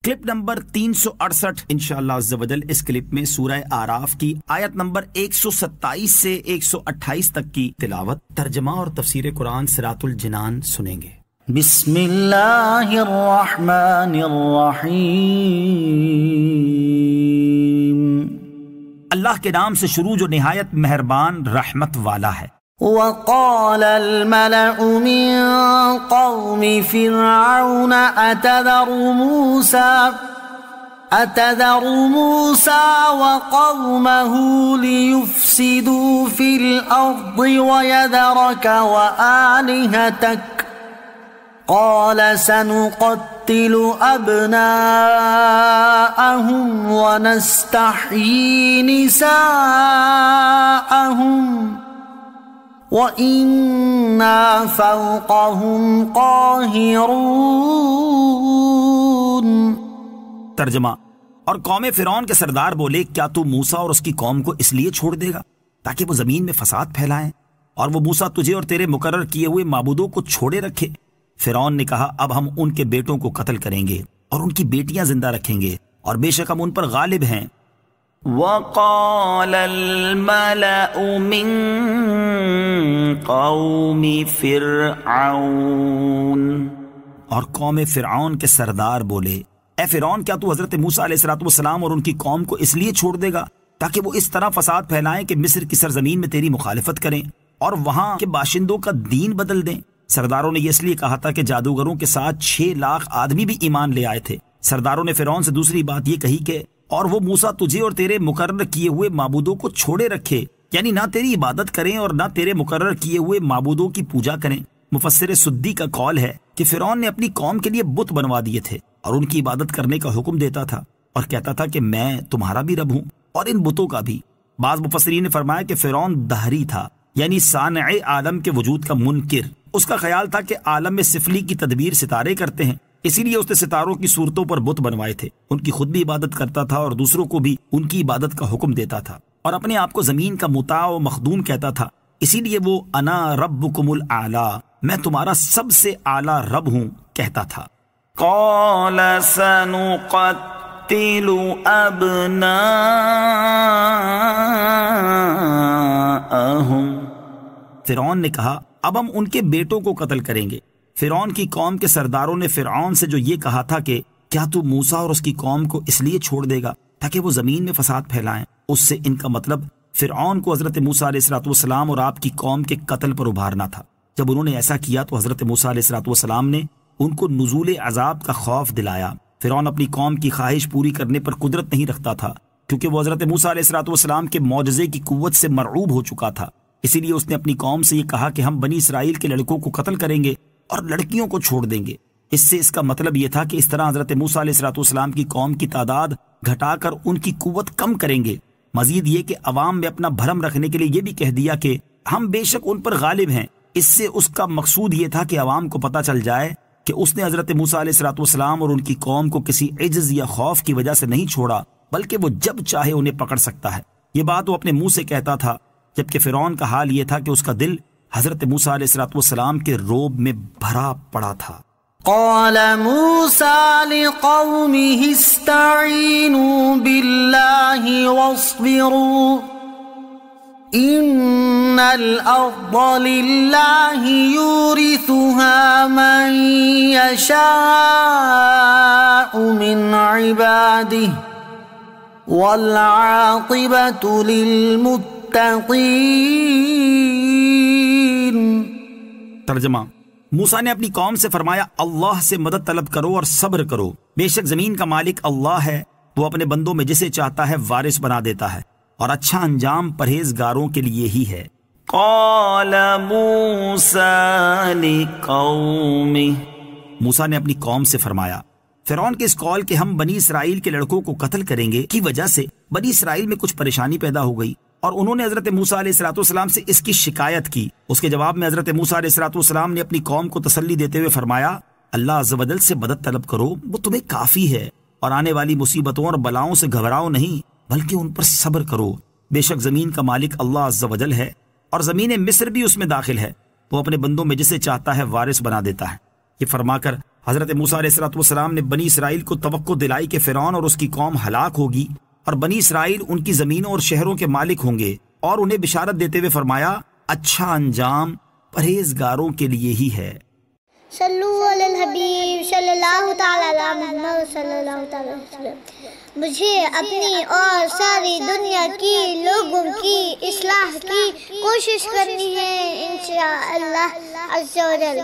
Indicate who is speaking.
Speaker 1: Clip number 368 انشاءاللہ عز و جل اس کلپ میں سورہ آراف کی آیت نمبر 127 سے 128 تک کی تلاوت، ترجمہ اور تفسیر قرآن صراط الجنان سنیں گے۔
Speaker 2: بسم اللہ الرحمن الرحیم،
Speaker 1: اللہ کے نام سے شروع جو نہایت مہربان رحمت والا ہے۔
Speaker 2: وقال الملأ من قوم فرعون أتذر موسى وقومه ليفسدوا في الأرض ويذرك وآلهتك قال سنقتل أبناءهم ونستحيي نساءهم وَإِنَّا فَوْقَهُمْ قَاهِرُونَ۔
Speaker 1: ترجمہ، اور قوم فرعون کے سردار بولے کیا تو موسیٰ اور اس کی قوم کو اس لیے چھوڑ دے گا تاکہ وہ زمین میں فساد پھیلائیں اور وہ موسیٰ تجھے اور تیرے مقرر کیے ہوئے معبودوں کو چھوڑے رکھے؟ فرعون نے کہا اب ہم ان کے بیٹوں کو قتل کریں گے اور ان کی بیٹیاں زندہ رکھیں گے اور بے شک ہم ان پر غالب ہیں۔
Speaker 2: وقال الملأ من قوم فرعون،
Speaker 1: اور قوم فرعون کے سردار بولے اے فرعون کیا تو حضرت موسیٰ علیہ السلام اور ان کی قوم کو اس لیے چھوڑ دے گا تاکہ وہ اس طرح فساد پھیلائیں کہ مصر کی سرزمین میں تیری مخالفت کریں اور وہاں کے باشندوں کا دین بدل دیں؟ سرداروں نے یہ اس لیے کہا تھا کہ جادوگروں کے ساتھ 6 لاکھ آدمی بھی ایمان لے آئے تھے۔ سرداروں نے فرعون سے دوسری بات یہ کہی کہ اور وہ موسیٰ تجھے اور تیرے مقرر کیے ہوئے معبودوں کو چھوڑے رکھے، یعنی نہ تیری عبادت کریں اور نہ تیرے مقرر کیے ہوئے معبودوں کی پوجا کریں۔ مفسر سدی کا قول ہے کہ فرعون نے اپنی قوم کے لیے بت بنوا دیے تھے اور ان کی عبادت کرنے کا حکم دیتا تھا اور کہتا تھا کہ میں تمہارا بھی رب ہوں اور ان بتوں کا بھی۔ بعض مفسرین نے فرمایا کہ فرعون دہری تھا، یعنی صانع عالم کے وجود کا منکر۔ اس کا خیال تھا کہ عالم میں سفلی کی تدبیر ستارے کرتے ہیں، اسی لیے اس نے ستاروں کی صورتوں پر بت بنوائے تھے۔ ان کی خود بھی عبادت کرتا تھا اور دوسروں کو بھی ان کی عبادت کا حکم دیتا تھا اور اپنے آپ کو زمین کا مطاع و مخدوم کہتا تھا، اسی لیے وہ انا ربکم الاعلی، میں تمہارا سب سے اعلیٰ رب ہوں کہتا تھا۔
Speaker 2: قال سنقتل ابناءهم،
Speaker 1: فرعون نے کہا اب ہم ان کے بیٹوں کو قتل کریں گے۔ فرعون کی قوم کے سرداروں نے فرعون سے جو یہ کہا تھا کہ کیا تو موسیٰ اور اس کی قوم کو اس لیے چھوڑ دے گا تاکہ وہ زمین میں فساد پھیلائیں، اس سے ان کا مطلب فرعون کو حضرت موسیٰ علیہ السلام اور آپ کی قوم کے قتل پر ابھارنا تھا۔ جب انہوں نے ایسا کیا تو حضرت موسیٰ علیہ السلام نے ان کو نزول عذاب کا خوف دلایا۔ فرعون اپنی قوم کی خواہش پوری کرنے پر قدرت نہیں رکھتا تھا کیونکہ وہ حضرت موسیٰ علیہ السلام کے معجزے کی قوت سے مرعوب ہو چکا تھا، اسی لیے اس نے اپنی قوم سے یہ کہا کہ ہم بنی اسرائیل کے لڑکوں کو قتل کریں گے اور لڑکیوں کو چھوڑ دیں گے۔ اس سے اس کا مطلب یہ تھا کہ اس طرح حضرت موسیٰ علیہ السلام کی قوم کی تعداد گھٹا کر ان کی قوت کم کریں گے۔ مزید یہ کہ عوام میں اپنا بھرم رکھنے کے لیے یہ بھی کہہ دیا کہ ہم بے شک ان پر غالب ہیں۔ اس سے اس کا مقصود یہ تھا کہ عوام کو پتہ چل جائے کہ اس نے حضرت موسیٰ علیہ السلام اور ان کی قوم کو کسی عجز یا خوف کی وجہ سے نہیں چھوڑا بلکہ وہ جب چاہے انہیں پکڑ سکتا ہے۔ یہ بات وہ اپنے منہ سے کہتا تھا، جبکہ فرعون کا حال یہ تھا کہ اس کا دل حضرت موسیٰ علیہ السلام کے روب میں بھرا پڑا تھا۔
Speaker 2: قال موسى لقومه استعينوا بالله واصبروا إن الأرض لله يورثها من يشاء من عباده والعاقبة للمتقين۔
Speaker 1: ترجمہ، موسیٰ نے اپنی قوم سے فرمایا اللہ سے مدد طلب کرو اور صبر کرو، بے شک زمین کا مالک اللہ ہے، وہ اپنے بندوں میں جسے چاہتا ہے وارث بنا دیتا ہے اور اچھا انجام پرہیزگاروں کے لیے ہی ہے۔
Speaker 2: قال موسیٰ لقومه،
Speaker 1: موسیٰ نے اپنی قوم سے فرمایا۔ فرعون کے اس قول کہ ہم بنی اسرائیل کے لڑکوں کو قتل کریں گے کی وجہ سے بنی اسرائیل میں کچھ پریشانی پیدا ہو گئی اور انہوں نے حضرت موسیٰ علیہ السلام سے اس کی شکایت کی۔ اس کے جواب میں حضرت موسیٰ علیہ السلام نے اپنی قوم کو تسلی دیتے ہوئے فرمایا اللہ عز و جل سے مدد طلب کرو، وہ تمہیں کافی ہے، اور آنے والی مصیبتوں اور بلاؤں سے گھبراؤ نہیں بلکہ ان پر صبر کرو، بے شک زمین کا مالک اللہ عز و جل ہے اور زمین مصر بھی اس میں داخل ہے، وہ اپنے بندوں میں جسے چاہتا ہے وارث بنا دیتا ہے۔ یہ فرما کر حضرت موسیٰ علیہ السلام نے بنی اسرائیل کو توقع دلائی کہ فرعون اور اس کی قوم ہلاک ہوگی اور بنی اسرائیل ان کی زمینوں اور شہروں کے مالک ہوں گے، اور انہیں بشارت دیتے ہوئے فرمایا اچھا انجام پرہیزگاروں کے لیے ہی ہے۔
Speaker 3: صلو علی الحبیب صلی اللہ تعالی علی محمد صلی اللہ تعالی علیہ وسلم۔ مجھے اپنی اور ساری دنیا کی لوگوں کی اصلاح کی کوشش کرنی ہے انشاءاللہ عز و جل۔